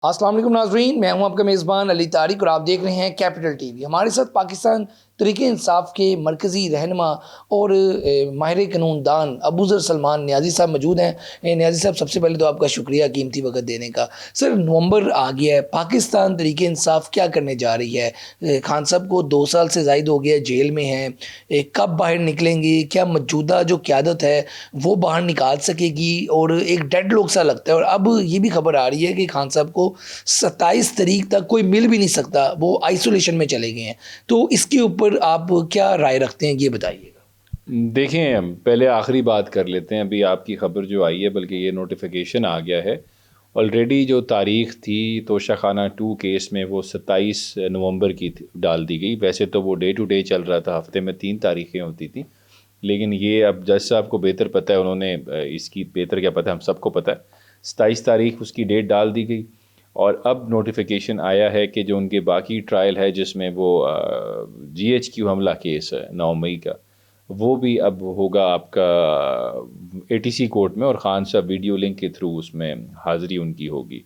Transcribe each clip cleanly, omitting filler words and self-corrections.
السلام علیکم ناظرین، میں ہوں آپ کا میزبان علی طارق اور آپ دیکھ رہے ہیں کیپٹل ٹی وی۔ ہمارے ساتھ پاکستان تحریک انصاف کے مرکزی رہنما اور ماہر قانون دان ابوذر سلمان نیازی صاحب موجود ہیں۔ نیازی صاحب، سب سے پہلے تو آپ کا شکریہ قیمتی وقت دینے کا۔ سر، نومبر آ گیا ہے، پاکستان تحریک انصاف کیا کرنے جا رہی ہے؟ خان صاحب کو 2 سال سے زائد ہو گیا، جیل میں ہیں، کب باہر نکلیں گے؟ کیا موجودہ جو قیادت ہے وہ باہر نکال سکے گی؟ اور ایک ڈیڈ لوک سا لگتا ہے، اور اب یہ بھی خبر آ رہی ہے کہ خان صاحب کو 27 تاریخ تک کوئی مل بھی نہیں سکتا، وہ آئسولیشن میں چلے گئے ہیں۔ تو اس کے اوپر آپ کیا رائے رکھتے ہیں، یہ بتائیے گا۔ دیکھیں، پہلے آخری بات کر لیتے ہیں۔ ابھی آپ کی خبر جو آئی ہے، بلکہ یہ نوٹیفیکیشن آ گیا ہے آلریڈی۔ جو تاریخ تھی توشہ خانہ 2 کیس میں، وہ 27 نومبر کی ڈال دی گئی۔ ویسے تو وہ ڈے ٹو ڈے چل رہا تھا، ہفتے میں 3 تاریخیں ہوتی تھیں، لیکن یہ اب جج صاحب کو بہتر پتہ ہے، انہوں نے اس کی بہتر کیا پتہ ہے، ہم سب کو پتہ ہے، 27 تاریخ اس کی ڈیٹ ڈال دی گئی۔ اور اب نوٹیفیکیشن آیا ہے کہ جو ان کے باقی ٹرائل ہے، جس میں وہ GHQ حملہ کیس ہے 9 مئی کا، وہ بھی اب ہوگا آپ کا ATC کورٹ میں، اور خان صاحب ویڈیو لنک کے تھرو اس میں حاضری ان کی ہوگی۔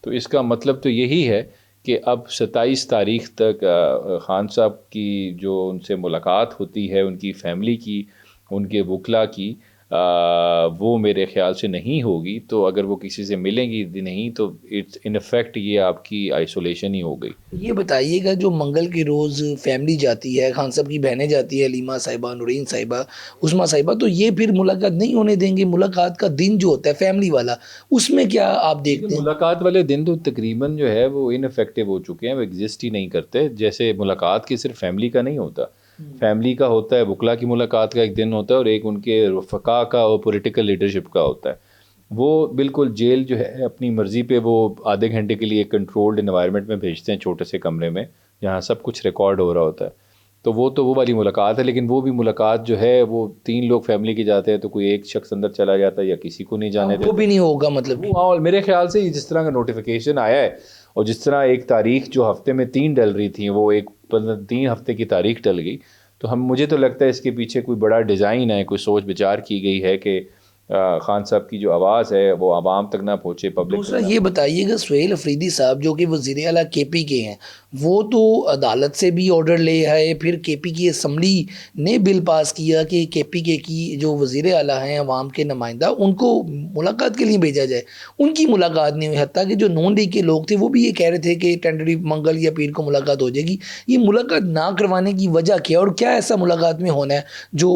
تو اس کا مطلب تو یہی ہے کہ اب 27 تاریخ تک خان صاحب کی جو ان سے ملاقات ہوتی ہے، ان کی فیملی کی، ان کے وکلا کی، وہ میرے خیال سے نہیں ہوگی۔ تو اگر وہ کسی سے ملیں گی نہیں، تو ان افیکٹ یہ آپ کی آئسولیشن ہی ہو گئی۔ یہ بتائیے گا، جو منگل کے روز فیملی جاتی ہے، خان صاحب کی بہنیں جاتی ہے، علیمہ صاحبہ، نورین صاحبہ، عظمیٰ صاحبہ، تو یہ پھر ملاقات نہیں ہونے دیں گے؟ ملاقات کا دن جو ہوتا ہے فیملی والا، اس میں کیا آپ دیکھتے ہیں؟ ملاقات والے دن تو تقریباً جو ہے وہ ان افیکٹو ہو چکے ہیں، وہ ایگزسٹ ہی نہیں کرتے۔ جیسے ملاقات کی صرف فیملی کا نہیں ہوتا، فیملی کا ہوتا ہے، وکلا کی ملاقات کا ایک دن ہوتا ہے، اور ایک ان کے رفقا کا اور پولیٹیکل لیڈرشپ کا ہوتا ہے۔ وہ بالکل جیل جو ہے اپنی مرضی پہ وہ آدھے گھنٹے کے لیے کنٹرولڈ انوائرمنٹ میں بھیجتے ہیں، چھوٹے سے کمرے میں جہاں سب کچھ ریکارڈ ہو رہا ہوتا ہے۔ تو وہ والی ملاقات ہے، لیکن وہ بھی ملاقات جو ہے وہ 3 لوگ فیملی کے جاتے ہیں، تو کوئی ایک شخص اندر چلا جاتا ہے یا کسی کو نہیں جانے دیتا، وہ بھی نہیں ہوگا مطلب کہ؟ اور میرے خیال سے جس طرح کا نوٹیفیکیشن آیا ہے، اور جس طرح ایک تاریخ جو ہفتے میں 3 ڈل رہی تھیں، وہ ایک 3 ہفتے کی تاریخ ڈل گئی، تو مجھے تو لگتا ہے اس کے پیچھے کوئی بڑا ڈیزائن ہے، کوئی سوچ بچار کی گئی ہے کہ خان صاحب کی جو آواز ہے وہ عوام تک نہ پہنچے، پبلک دوسرا یہ بتائیے گا، سہیل افریدی صاحب جو کہ وزیر اعلیٰ KP کے ہیں، وہ تو عدالت سے بھی آرڈر لے آئے، پھر KP کی اسمبلی نے بل پاس کیا کہ KP کے کی جو وزیر اعلیٰ ہیں، عوام کے نمائندہ، ان کو ملاقات کے لیے بھیجا جائے۔ ان کی ملاقات نہیں ہوئی، حتیٰ کہ جو نون لیگ کے لوگ تھے وہ بھی یہ کہہ رہے تھے کہ ٹینڈری منگل یا پیر کو ملاقات ہو جائے گی۔ یہ ملاقات نہ کروانے کی وجہ کیا، اور کیا ایسا ملاقات میں ہونا ہے جو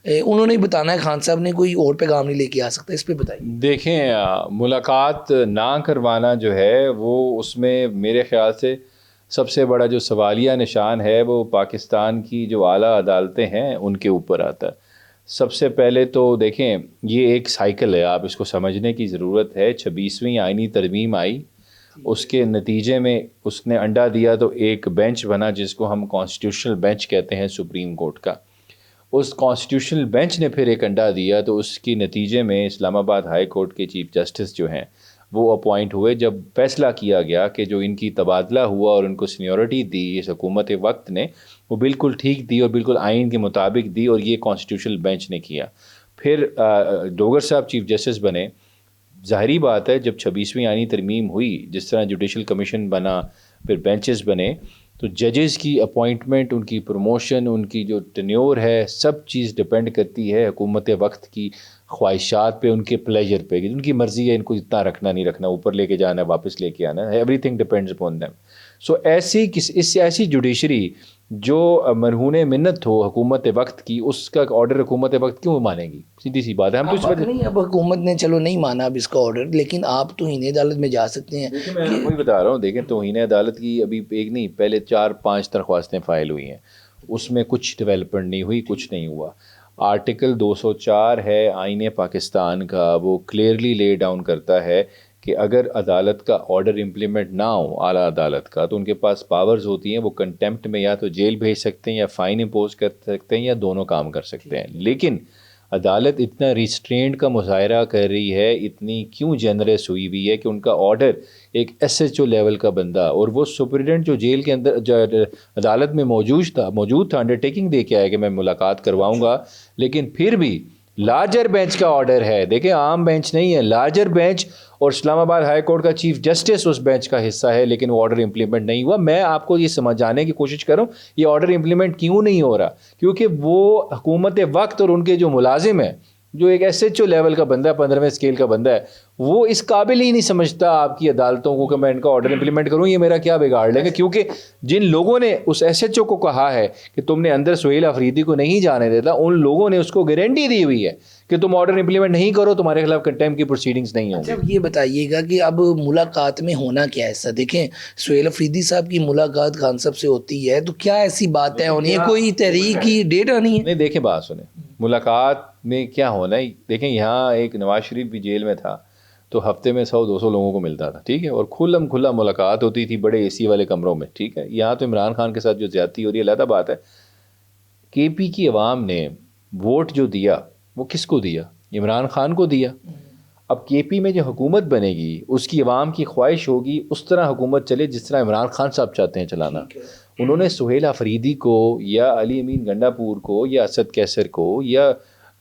انہوں نے بتانا ہے، خان صاحب نے کوئی اور پیغام نہیں لے کے آ سکتا؟ اس پہ بتائیے۔ دیکھیں، ملاقات نہ کروانا جو ہے وہ اس میں میرے خیال سے سب سے بڑا جو سوالیہ نشان ہے وہ پاکستان کی جو اعلیٰ عدالتیں ہیں ان کے اوپر آتا ہے۔ سب سے پہلے تو دیکھیں، یہ ایک سائیکل ہے، آپ اس کو سمجھنے کی ضرورت ہے۔ 26ویں آئینی ترمیم آئی، اس کے نتیجے میں اس نے انڈا دیا تو ایک بینچ بنا جس کو ہم کانسٹیٹیوشنل بینچ کہتے ہیں سپریم کورٹ کا۔ اس کانسٹیٹیوشنل بینچ نے پھر ایک انڈا دیا، تو اس کی نتیجے میں اسلام آباد ہائی کورٹ کے چیف جسٹس جو ہیں وہ اپوائنٹ ہوئے، جب فیصلہ کیا گیا کہ جو ان کی تبادلہ ہوا اور ان کو سینیورٹی دی اس حکومت وقت نے، وہ بالکل ٹھیک دی اور بالکل آئین کے مطابق دی، اور یہ کانسٹیٹیوشنل بینچ نے کیا۔ پھر ڈوگر صاحب چیف جسٹس بنے۔ ظاہری بات ہے، جب 26ویں آئینی ترمیم ہوئی، جس طرح جوڈیشل کمیشن بنا، پھر بینچز بنے، تو ججز کی اپوائنٹمنٹ، ان کی پروموشن، ان کی جو ٹینیور ہے، سب چیز ڈپینڈ کرتی ہے حکومت وقت کی خواہشات پہ، ان کے پلیجر پہ، ان کی مرضی ہے ان کو اتنا رکھنا نہیں رکھنا، اوپر لے کے جانا ہے واپس لے کے آنا ہے، everything depends upon them. So ایسی جوڈیشری جو مرہون منت ہو حکومت وقت کی، اس کا آرڈر حکومت وقت کیوں مانے گی؟ سیدھی سی بات ہے۔ ہم تو اس وجہ نہیں، اب حکومت نے چلو نہیں مانا اب اس کا آرڈر، لیکن آپ توہین عدالت میں جا سکتے ہیں۔ میں وہی بتا رہا ہوں، دیکھیں توہین عدالت کی ابھی ایک نہیں، پہلے 4-5 درخواستیں فائل ہوئی ہیں، اس میں کچھ ڈیولپمنٹ نہیں ہوئی، کچھ نہیں ہوا۔ آرٹیکل 204 ہے آئین پاکستان کا، وہ کلیئرلی لے ڈاؤن کرتا ہے کہ اگر عدالت کا آرڈر امپلیمنٹ نہ ہو، اعلیٰ عدالت کا، تو ان کے پاس پاورز ہوتی ہیں، وہ کنٹیمپٹ میں یا تو جیل بھیج سکتے ہیں، یا فائن امپوز کر سکتے ہیں، یا دونوں کام کر سکتے ہیں۔ لیکن عدالت اتنا ریسٹرینٹ کا مظاہرہ کر رہی ہے، اتنی کیوں جنرس ہوئی ہوئی ہے کہ ان کا آرڈر ایک SHO لیول کا بندہ، اور وہ سپرنٹینڈنٹ جو جیل کے اندر عدالت میں موجود تھا، انڈرٹیکنگ دے کے آیا کہ میں ملاقات کرواؤں گا، لیکن پھر بھی لارجر بینچ کا آرڈر ہے, دیکھیں عام بینچ نہیں ہے, لارجر بینچ, اور اسلام آباد ہائی کورٹ کا چیف جسٹس اس بینچ کا حصہ ہے, لیکن وہ آرڈر امپلیمنٹ نہیں ہوا. میں آپ کو یہ سمجھانے کی کوشش کر رہا ہوں یہ آرڈر امپلیمنٹ کیوں نہیں ہو رہا, کیونکہ وہ حکومت وقت اور ان کے جو ملازم ہیں, جو ایک ایس ایچ او لیول کا بندہ ہے, 15ویں اسکیل کا بندہ ہے, وہ اس قابل ہی نہیں سمجھتا آپ کی عدالتوں کو کہ میں ان کا آرڈر امپلیمنٹ کروں, یہ میرا کیا بگاڑ لیں گے. کیونکہ جن لوگوں نے اس ایس ایچ او کو کہا ہے کہ تم نے اندر سہیل آفریدی کو نہیں جانے دیتا, ان لوگوں نے اس کو گارنٹی دی ہوئی ہے کہ تم آرڈر امپلیمنٹ نہیں کرو, تمہارے خلاف کنٹیمپٹ کی پروسیڈنگز نہیں ہوں گی. اب یہ بتائیے گا کہ اب ملاقات میں ہونا کیا ہے ایسا؟ دیکھیں سہیل آفریدی صاحب کی ملاقات خان صاحب سے ہوتی ہے تو کیا ایسی بات ہے ہونی ہے, کوئی تحریک کی ڈیٹ آنی ہے؟ نہیں دیکھیں بات سنیں, ملاقات میں کیا ہونا ہے. دیکھیں یہاں ایک نواز شریف بھی جیل میں تھا تو ہفتے میں 100-200 لوگوں کو ملتا تھا, ٹھیک ہے, اور کھلا ملاقات ہوتی تھی بڑے اے سی والے کمروں میں, ٹھیک ہے. یہاں تو عمران خان کے ساتھ جو زیادتی ہو رہی ہے علیحدہ بات ہے. کے پی کی عوام نے ووٹ جو دیا وہ کس کو دیا؟ عمران خان کو دیا. اب کے پی میں جو حکومت بنے گی اس کی عوام کی خواہش ہوگی اس طرح حکومت چلے جس طرح عمران خان صاحب چاہتے ہیں چلانا. انہوں نے سہیل آفریدی کو یا علی امین گنڈا پور کو یا اسد کیسر کو یا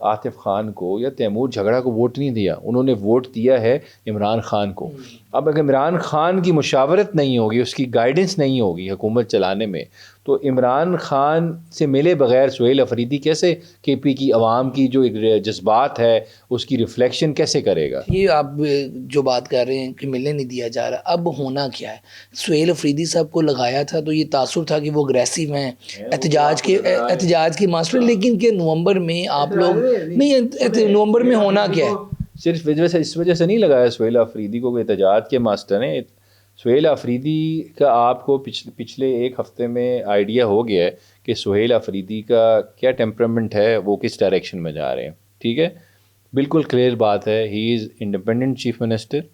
عاطف خان کو یا تیمور جھگڑا کو ووٹ نہیں دیا, انہوں نے ووٹ دیا ہے عمران خان کو. اب اگر عمران خان کی مشاورت نہیں ہوگی, اس کی گائیڈنس نہیں ہوگی حکومت چلانے میں, تو عمران خان سے ملے بغیر سہیل آفریدی کیسے کے پی کی عوام کی جو ایک جذبات ہے اس کی ریفلیکشن کیسے کرے گا؟ یہ آپ جو بات کر رہے ہیں کہ ملنے نہیں دیا جا رہا, اب ہونا کیا ہے؟ سہیل آفریدی صاحب کو لگایا تھا تو یہ تاثر تھا کہ وہ اگریسو ہیں, احتجاج کے ماسٹر, لیکن کہ نومبر میں آپ لوگ نہیں, نومبر میں ہونا کیا ہے؟ صرف اس وجہ سے نہیں لگایا سہیل آفریدی کو کہ احتجاج کے ماسٹر ہیں. سہیل آفریدی کا آپ کو پچھلے ایک ہفتے میں آئیڈیا ہو گیا ہے کہ سہیل آفریدی کا کیا ٹیمپرامنٹ ہے, وہ کس ڈائریکشن میں جا رہے ہیں, ٹھیک ہے. بالکل کلیئر بات ہے, ہی از انڈیپینڈنٹ چیف منسٹر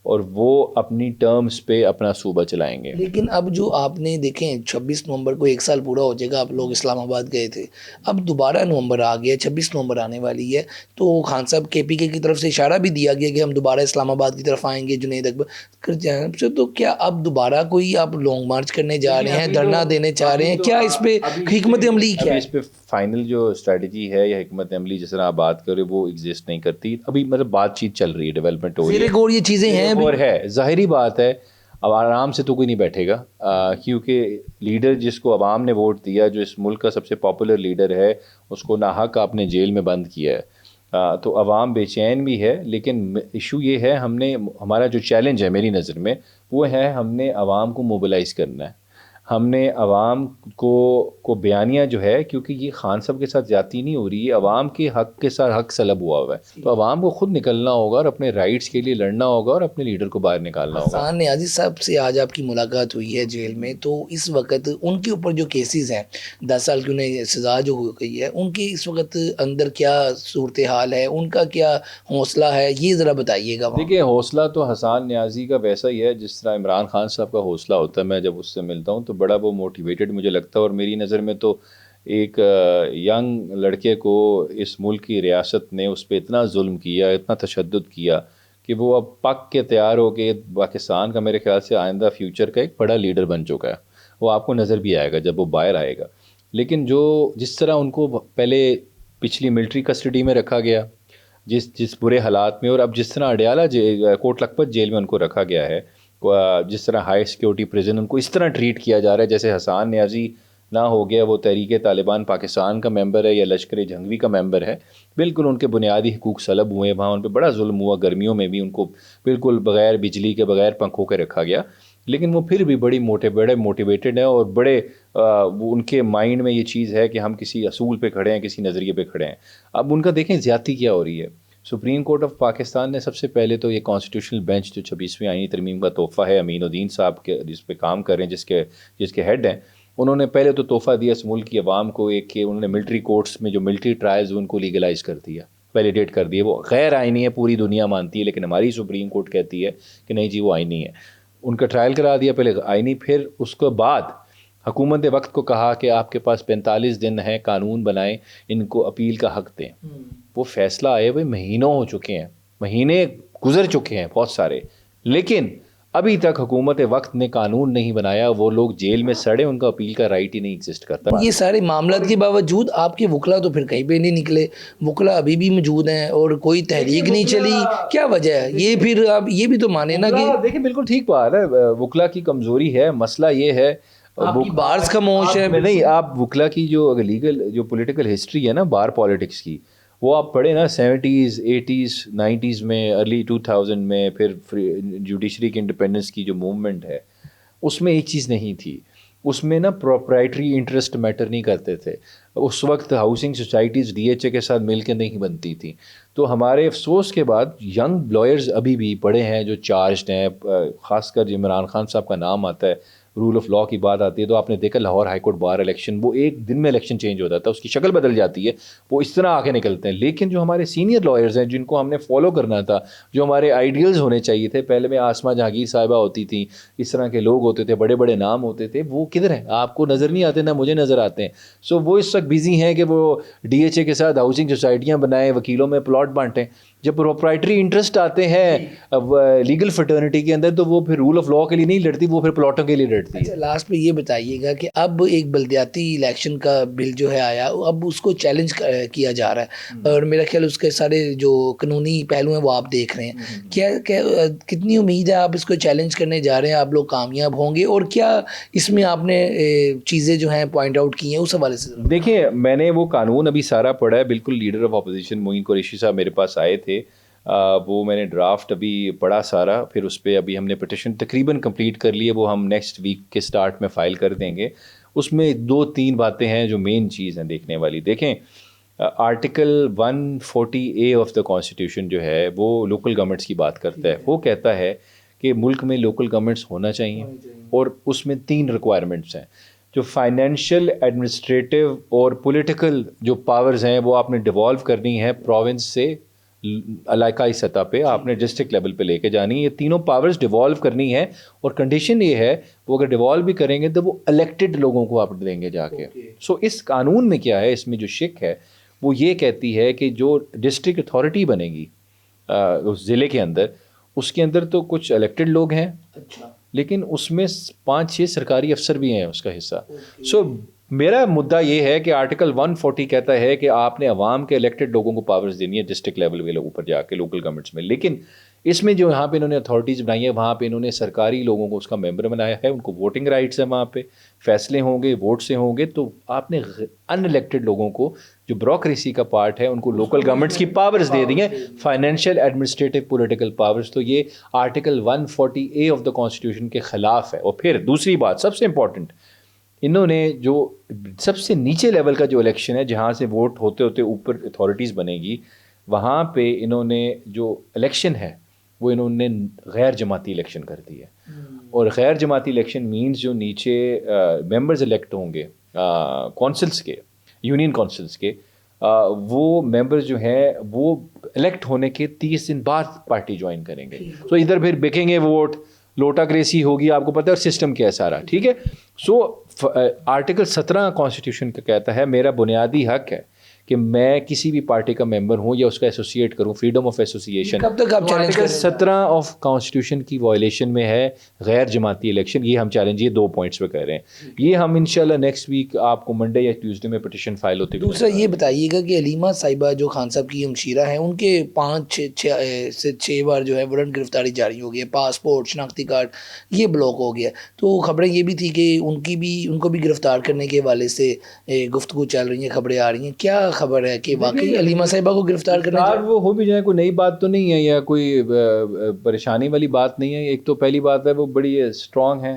اور وہ اپنی ٹرمز پہ اپنا صوبہ چلائیں گے. لیکن اب جو آپ نے دیکھیں 26 نومبر کو 1 سال پورا ہو جائے گا, آپ لوگ اسلام آباد گئے تھے, اب دوبارہ نومبر آ گیا, 26 نومبر آنے والی ہے, تو خان صاحب کے پی کے کی طرف سے اشارہ بھی دیا گیا کہ ہم دوبارہ اسلام آباد کی طرف آئیں گے جنید اکبر جانب سے, تو کیا اب دوبارہ کوئی آپ لانگ مارچ کرنے جا رہے ہیں, دھرنا دینے چاہ رہے ہیں, کیا اس پہ حکمت عملی کیا ہے؟ اس پہ فائنل جو اسٹریٹجی ہے یا حکمت عملی جس طرح آپ بات کر رہے وہ ایگزسٹ نہیں کرتی ابھی, مطلب بات چیت چل رہی ہے, ڈیولپمنٹ ہو رہی ہے, اور یہ چیزیں ہیں اور ہے ظاہری بات ہے. اب آرام سے تو کوئی نہیں بیٹھے گا, کیونکہ لیڈر جس کو عوام نے ووٹ دیا, جو اس ملک کا سب سے پاپولر لیڈر ہے, اس کو ناحق آپ نے جیل میں بند کیا ہے, تو عوام بے چین بھی ہے. لیکن ایشو یہ ہے, ہمارا جو چیلنج ہے میری نظر میں وہ ہے, ہم نے عوام کو موبلائز کرنا ہے, ہم نے عوام کو بیانیہ جو ہے, کیونکہ یہ خان صاحب کے ساتھ زیادتی نہیں ہو رہی ہے, عوام کے حق کے ساتھ حق سلب ہوا ہوا ہے, تو عوام کو خود نکلنا ہوگا اور اپنے رائٹس کے لیے لڑنا ہوگا اور اپنے لیڈر کو باہر نکالنا ہوگا. حسان نیازی صاحب سے آج آپ کی ملاقات ہوئی ہے جیل میں, تو اس وقت ان کے اوپر جو کیسز ہیں 10 سال کی انہیں سزا جو ہو گئی ہے, ان کی اس وقت اندر کیا صورتحال ہے, ان کا کیا حوصلہ ہے, یہ ذرا بتائیے گا. دیکھیے حوصلہ تو حسان نیازی کا ویسا ہی ہے جس طرح عمران خان صاحب کا حوصلہ ہوتا ہے. میں جب اس سے ملتا ہوں تو بڑا وہ موٹیویٹڈ مجھے لگتا ہے, اور میری نظر میں تو ایک ینگ لڑکے کو اس ملک کی ریاست نے اس پہ اتنا ظلم کیا, اتنا تشدد کیا کہ وہ اب پک کے تیار ہو کے پاکستان کا میرے خیال سے آئندہ فیوچر کا ایک بڑا لیڈر بن چکا ہے. وہ آپ کو نظر بھی آئے گا جب وہ باہر آئے گا. لیکن جس طرح ان کو پہلے پچھلی ملٹری کسٹڈی میں رکھا گیا جس برے حالات میں, اور اب جس طرح اڈیالہ کوٹ لکھپت جیل میں ان کو رکھا گیا ہے, جس طرح ہائی سیکیورٹی پریزن ان کو اس طرح ٹریٹ کیا جا رہا ہے جیسے حسان نیازی نہ ہو گیا وہ تحریک طالبان پاکستان کا ممبر ہے یا لشکر جنگوی کا ممبر ہے. بالکل ان کے بنیادی حقوق سلب ہوئے, وہاں ان پہ بڑا ظلم ہوا, گرمیوں میں بھی ان کو بالکل بغیر بجلی کے بغیر پنکھوں کے رکھا گیا. لیکن وہ پھر بھی بڑے موٹیویٹڈ ہیں, اور بڑے ان کے مائنڈ میں یہ چیز ہے کہ ہم کسی اصول پہ کھڑے ہیں, کسی نظریے پہ کھڑے ہیں. اب ان کا دیکھیں زیادتی کیا ہو رہی ہے. سپریم کورٹ آف پاکستان نے سب سے پہلے تو یہ کانسٹیٹیوشنل بینچ جو 26ویں آئینی ترمیم کا تحفہ ہے, امین الدین صاحب کے جس پہ کام کر رہے ہیں, جس کے ہیڈ ہیں, انہوں نے پہلے تو تحفہ دیا اس ملک کی عوام کو ایک کہ انہوں نے ملٹری کورٹس میں جو ملٹری ٹرائلز ان کو لیگلائز کر دیا, ویلیڈیٹ کر دیا. وہ غیر آئینی ہے, پوری دنیا مانتی ہے, لیکن ہماری سپریم کورٹ کہتی ہے کہ نہیں جی وہ آئینی ہے. ان کا ٹرائل کرا دیا پہلے آئینی, پھر اس کے بعد حکومت وقت کو کہا کہ آپ کے پاس 45 دن ہیں, قانون بنائیں, ان کو اپیل کا حق دیں. وہ فیصلہ آئے ہوئے مہینوں ہو چکے ہیں, مہینے گزر چکے ہیں بہت سارے, لیکن ابھی تک حکومت وقت نے قانون نہیں بنایا, وہ لوگ جیل میں سڑے, ان کا اپیل کا رائٹ ہی نہیں ایگزسٹ کرتا. یہ سارے معاملات کے باوجود آپ کے وکلا تو پھر کہیں پہ نہیں نکلے, وکلا ابھی بھی موجود ہیں اور کوئی تحریک نہیں چلی, کیا وجہ ہے یہ؟ پھر آپ یہ بھی تو مانیں نا کہ دیکھیں بالکل ٹھیک بات ہے, وکلا کی کمزوری ہے. مسئلہ یہ ہے آپ کی بارز خاموش ہے. نہیں, آپ وکلا کی جو لیگل جو پولیٹیکل ہسٹری ہے نا بار پالیٹکس کی, وہ آپ پڑھیں نا 70s 80s 90s میں, ارلی 2000 میں, پھر جوڈیشری کی انڈیپینڈنس کی جو موومنٹ ہے اس میں ایک چیز نہیں تھی, اس میں نا پروپرائٹری انٹرسٹ میٹر نہیں کرتے تھے. اس وقت housing societies D H A کے ساتھ مل کے نہیں بنتی تھیں. تو ہمارے افسوس کے بعد ینگ لائرز ابھی بھی پڑے ہیں جو چارجڈ ہیں, خاص کر عمران خان صاحب کا نام آتا ہے, رول آف لاء کی بات آتی ہے تو آپ نے دیکھا Lahore high court bar election, وہ ایک دن میں الیکشن چینج ہو جاتا ہے, اس کی شکل بدل جاتی ہے, وہ اس طرح آگے نکلتے ہیں. لیکن جو ہمارے سینئر لائرز ہیں جن کو ہم نے فالو کرنا تھا, جو ہمارے آئیڈیلز ہونے چاہیے تھے, پہلے میں آسمہ جہانگیر صاحبہ ہوتی تھیں, اس طرح کے لوگ ہوتے تھے, بڑے بڑے نام ہوتے تھے, وہ کدھر ہیں؟ آپ کو نظر نہیں آتے, نہ مجھے نظر آتے ہیں. سو وہ اس وقت بزی ہیں کہ وہ ڈی ایچ اے کے ساتھ ہاؤسنگ سوسائٹیاں بنائیں, وکیلوں میں پلاٹ بانٹیں. جب پروپرائٹری انٹرسٹ آتے ہیں لیگل فرٹرنیٹی کے اندر تو وہ پھر رول آف لاء کے لیے نہیں لڑتی, وہ پھر پلاٹوں کے لیے لڑتی ہے. لاسٹ میں یہ بتائیے گا کہ اب ایک بلدیاتی الیکشن کا بل جو ہے آیا, اب اس کو چیلنج کیا جا رہا ہے, اور میرا خیال اس کے سارے جو قانونی پہلو ہیں وہ آپ دیکھ رہے ہیں. کیا کتنی امید ہے آپ اس کو چیلنج کرنے جا رہے ہیں, آپ لوگ کامیاب ہوں گے, اور کیا اس میں آپ نے چیزیں جو ہیں پوائنٹ آؤٹ کی ہیں اس حوالے سے؟ دیکھیں, میں نے وہ قانون ابھی سارا پڑھا ہے, بالکل لیڈر آف اپوزیشن معین قریشی صاحب میرے پاس آئے تھے, وہ میں نے ڈرافٹ ابھی پڑھا سارا, پھر اس پہ ابھی ہم نے پٹیشن تقریباً کمپلیٹ کر لی ہے, وہ ہم نیکسٹ ویک کے سٹارٹ میں فائل کر دیں گے. اس میں 2-3 باتیں ہیں جو مین چیز ہیں دیکھنے والی. دیکھیں, article 140A of the constitution جو ہے وہ لوکل گورنمنٹس کی بات کرتا ہے. وہ کہتا ہے کہ ملک میں لوکل گورنمنٹس ہونا چاہیے, اور اس میں 3 ریکوائرمنٹس ہیں. جو فائنینشیل, ایڈمنسٹریٹو اور پولیٹیکل جو پاورز ہیں وہ آپ نے ڈیوالو کرنی ہے پروونس سے علاقائی سطح پہ, آپ نے ڈسٹرکٹ لیول پہ لے کے جانی ہے. یہ تینوں پاورز ڈیوالو کرنی ہے, اور کنڈیشن یہ ہے وہ اگر ڈیوالو بھی کریں گے تو وہ الیکٹڈ لوگوں کو آپ دیں گے جا کے. سو اس قانون میں کیا ہے, اس میں جو شک ہے وہ یہ کہتی ہے کہ جو ڈسٹرکٹ اتھارٹی بنے گی اس ضلع کے اندر, اس کے اندر تو کچھ الیکٹڈ لوگ ہیں, لیکن اس میں 5-6 سرکاری افسر بھی ہیں اس کا حصہ. سو میرا مدعا یہ ہے کہ آرٹیکل 140 کہتا ہے کہ آپ نے عوام کے الیکٹڈ لوگوں کو پاورز دینی ہے ڈسٹرکٹ لیول کے اوپر جا کے لوکل گورنمنٹس میں. لیکن اس میں جو یہاں پہ انہوں نے اتھارٹیز بنائی ہیں, وہاں پہ انہوں نے سرکاری لوگوں کو اس کا ممبر بنایا ہے, ان کو ووٹنگ رائٹس ہیں, وہاں پہ فیصلے ہوں گے ووٹ سے ہوں گے. تو آپ نے ان الیکٹڈ لوگوں کو جو بیوروکریسی کا پارٹ ہے ان کو لوکل گورنمنٹس کی پاورز دے دی ہیں, فائنینشیل, ایڈمنسٹریٹو, پولیٹیکل پاورز. تو یہ article 140A of the constitution کے خلاف ہے. اور پھر دوسری بات سب سے امپورٹنٹ, انہوں نے جو سب سے نیچے لیول کا جو الیکشن ہے, جہاں سے ووٹ ہوتے ہوتے اوپر اتھارٹیز بنے گی, وہاں پہ انہوں نے جو الیکشن ہے وہ انہوں نے غیر جماعتی الیکشن کر دی ہے. اور غیر جماعتی الیکشن مینز جو نیچے ممبرز الیکٹ ہوں گے کونسلس کے, یونین کونسلس کے, وہ ممبرز جو ہیں وہ الیکٹ ہونے کے 30 دن بعد پارٹی جوائن کریں گے. تو ادھر پھر بکیں گے ووٹ, لوٹا کریسی ہوگی, آپ کو پتہ ہے سسٹم کیا ہے سارا, ٹھیک ہے. سو آرٹیکل 17 کانسٹیٹیوشن کا کہتا ہے میرا بنیادی حق ہے کہ میں کسی بھی پارٹی کا ممبر ہوں یا اس کا ایسوسیٹ کروں, فریڈم آف ایسوسیشن. کب تک آپ چیلنج کریں؟ 17 آف کانسٹیٹیوشن کی وائلیشن میں ہے غیر جماعتی الیکشن. یہ ہم چیلنج, یہ 2 پوائنٹس پہ کہہ رہے ہیں. یہ ہم انشاءاللہ نیکسٹ ویک آپ کو منڈے یا ٹیوزڈے میں پٹیشن فائل ہوتی ہے. دوسرا یہ بتائیے گا کہ علیمہ صاحبہ جو خان صاحب کی ہمشیرہ ہیں, ان کے 5-6 بار جو ہے وارنٹ گرفتاری جاری ہو گئی ہے, پاسپورٹ, شناختی کارڈ یہ بلاک ہو گیا. تو خبریں یہ بھی تھی کہ ان کو بھی گرفتار کرنے کے حوالے سے گفتگو چل رہی ہیں, خبریں آ رہی ہیں. کیا خبر ہے کہ واقعی علیمہ صاحبہ کو گرفتار کرنا وہ ہو بھی جائے, کوئی نئی بات تو نہیں ہے یا کوئی پریشانی والی بات نہیں ہے. ایک تو پہلی بات ہے وہ بڑی اسٹرانگ ہے,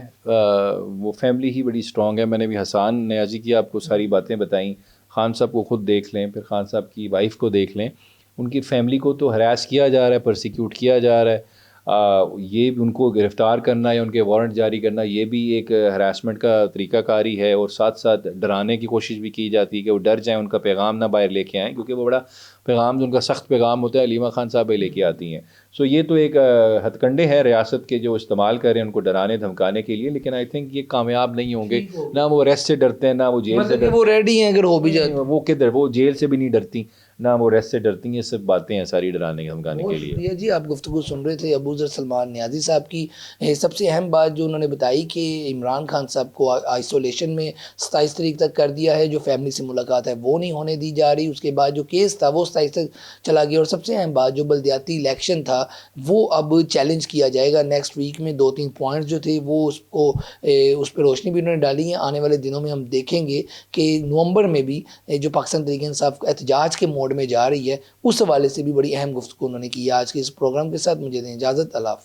وہ فیملی ہی بڑی اسٹرانگ ہے. میں نے بھی حسان نیازی کی آپ کو ساری باتیں بتائیں, خان صاحب کو خود دیکھ لیں, پھر خان صاحب کی وائف کو دیکھ لیں. ان کی فیملی کو تو ہراس کیا جا رہا ہے, پرسیکیوٹ کیا جا رہا ہے. یہ ان کو گرفتار کرنا یا ان کے وارنٹ جاری کرنا یہ بھی ایک ہراسمنٹ کا طریقہ کاری ہے, اور ساتھ ساتھ ڈرانے کی کوشش بھی کی جاتی ہے کہ وہ ڈر جائیں, ان کا پیغام نہ باہر لے کے آئیں, کیونکہ وہ بڑا پیغام جو ان کا سخت پیغام ہوتا ہے علیمہ خان صاحب لے کے آتی ہیں. سو یہ تو ایک ہتھ کنڈے ہیں ریاست کے جو استعمال کر رہے ہیں ان کو ڈرانے دھمکانے کے لیے، لیکن آئی تھنک یہ کامیاب نہیں ہوں گے. نہ وہ ریسٹ سے ڈرتے ہیں، نہ وہ جیل سے مطلب کہ وہ ریڈی ہیں اگر ہو بھی جائے. وہ کدھر، وہ جیل سے بھی نہیں ڈرتی، نہ وہ ریسٹ سے ڈرتی ہیں. یہ سب باتیں ہیں ساری ڈرانے دھمکانے کے لیے. شکریہ جی. آپ گفتگو سن رہے تھے ابوذر سلمان نیازی صاحب کی. سب سے اہم بات جو انہوں نے بتائی کہ عمران خان صاحب کو آئسولیشن میں 27 تاریخ تک کر دیا ہے، جو فیملی سے ملاقات ہے وہ نہیں ہونے دی جا رہی. اس کے بعد جو کیس تھا وہ 27 تک چلا گیا. اور سب سے اہم بات جو بلدیاتی الیکشن تھا وہ اب چیلنج کیا جائے گا نیکسٹ ویک میں. 2-3 پوائنٹس جو تھے وہ اس پہ روشنی بھی انہوں نے ڈالی ہے. آنے والے دنوں میں ہم دیکھیں گے کہ نومبر میں بھی جو پاکستان تحریک انصاف احتجاج کے موڈ میں جا رہی ہے، اس حوالے سے بھی بڑی اہم گفتگو انہوں نے کی ہے. آج کے اس پروگرام کے ساتھ مجھے دیں اجازت. اللہ حافظ.